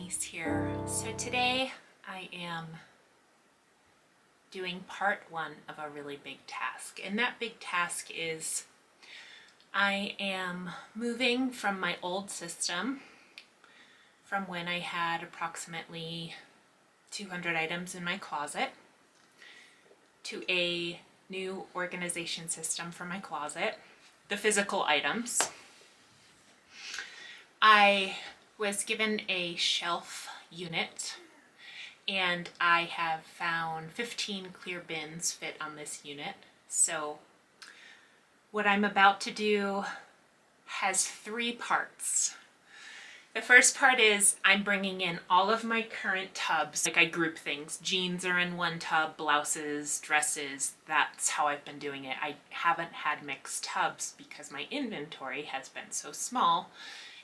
Denise here. So today I am doing part one of a really big task, and that big task is I am moving from my old system from when I had approximately 200 items in my closet to a new organization system for my closet, the physical items. I was given a shelf unit and I have found 15 clear bins fit on this unit. So what I'm about to do has three parts. The first part is I'm bringing in all of my current tubs. Like I group things. Jeans are in one tub, blouses, dresses. That's how I've been doing it. I haven't had mixed tubs because my inventory has been so small.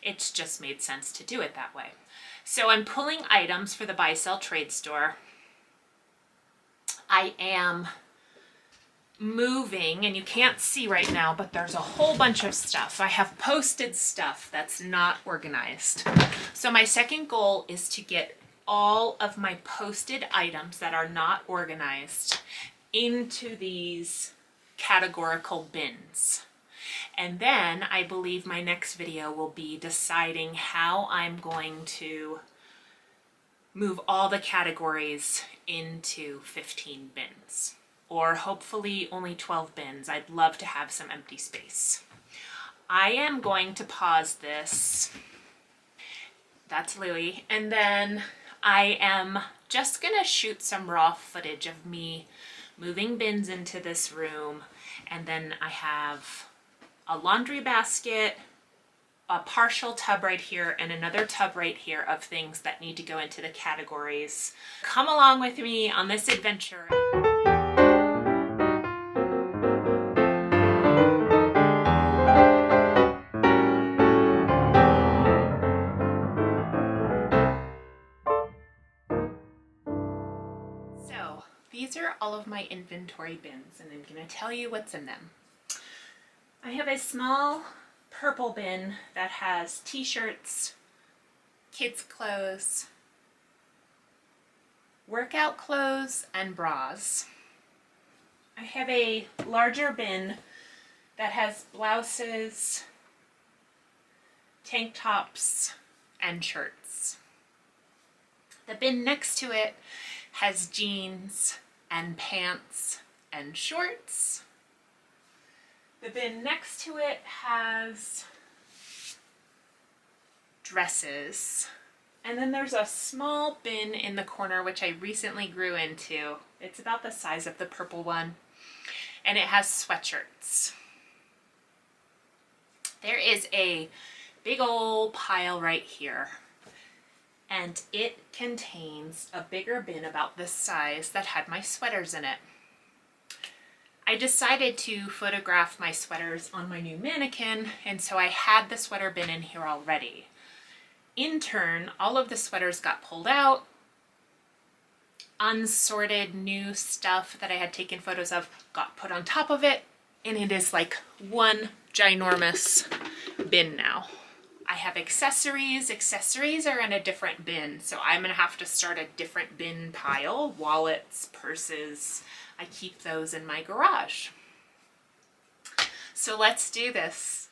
It's just made sense to do it that way. So I'm pulling items for the buy sell trade store. I am moving, and you can't see right now, but there's a whole bunch of stuff. I have posted stuff that's not organized. So my second goal is to get all of my posted items that are not organized into these categorical bins. And then I believe my next video will be deciding how I'm going to move all the categories into 15 bins, or hopefully only 12 bins. I'd love to have some empty space. I am going to pause this. That's Louie. And then I am just gonna shoot some raw footage of me moving bins into this room. And then I have a laundry basket, a partial tub right here, and another tub right here of things that need to go into the categories. Come along with me on this adventure. So these are all of my inventory bins, and I'm going to tell you what's in them. I have a small purple bin that has t-shirts, kids' clothes, workout clothes, and bras. I have a larger bin that has blouses, tank tops, and shirts. The bin next to it has jeans and pants and shorts. The bin next to it has dresses. And then there's a small bin in the corner which I recently grew into. It's about the size of the purple one. And it has sweatshirts. There is a big old pile right here. And it contains a bigger bin about this size that had my sweaters in it. I decided to photograph my sweaters on my new mannequin, and so I had the sweater bin in here already. In turn, all of the sweaters got pulled out. Unsorted new stuff that I had taken photos of got put on top of it, and it is like one ginormous bin now. I have accessories. Accessories are in a different bin, so I'm gonna have to start a different bin pile. Wallets, purses, I keep those in my garage. So let's do this.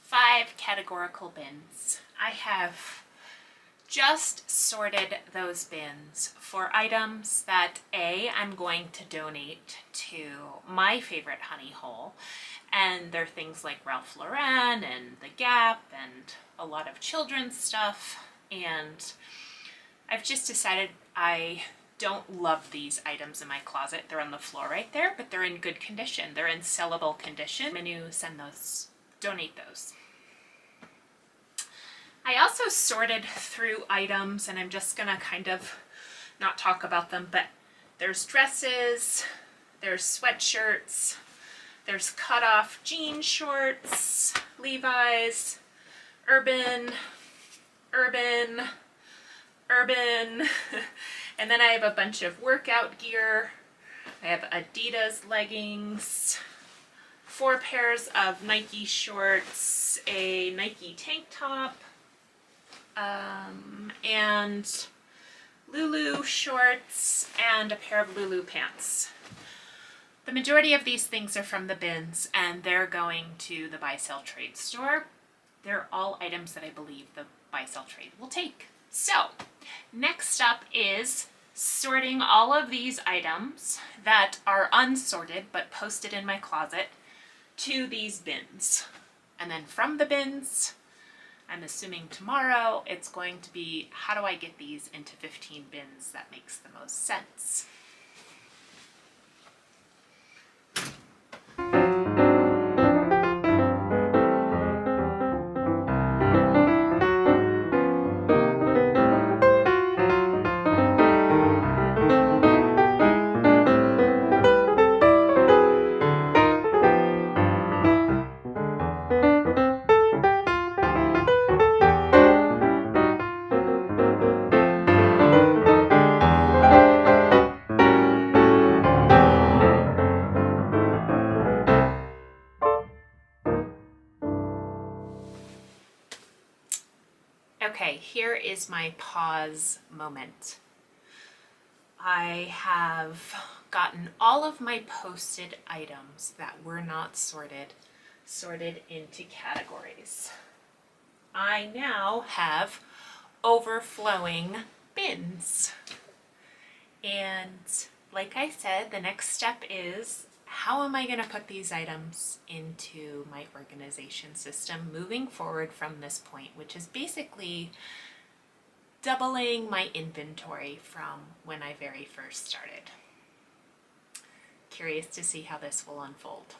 Five categorical bins. I have just sorted those bins for items that I'm going to donate to my favorite honey hole, and they're things like Ralph Lauren and The Gap and a lot of children's stuff, and I've just decided I don't love these items in my closet. They're on the floor right there, but they're in good condition. They're in sellable condition. I'm gonna donate those. I also sorted through items, and I'm just gonna kind of not talk about them, but there's dresses, there's sweatshirts, there's cut-off jean shorts, Levi's, urban, and then I have a bunch of workout gear. I have ADIDAS leggings, 4 pairs of Nike shorts, a Nike tank top, and Lulu shorts, and a pair of Lulu pants. The majority of these things are from the bins, and they're going to the buy sell trade store. They're all items that I believe the buy sell trade will take. So next up is sorting all of these items that are unsorted but posted in my closet to these bins. And then from the bins, I'm assuming tomorrow, it's going to be, how do I get these into 15 bins that makes the most sense? Okay, here is my pause moment. I have gotten all of my posted items that were not sorted into categories. I now have overflowing bins. And like I said, the next step is, how am I going to put these items into my organization system moving forward from this point, which is basically doubling my inventory from when I very first started. Curious to see how this will unfold.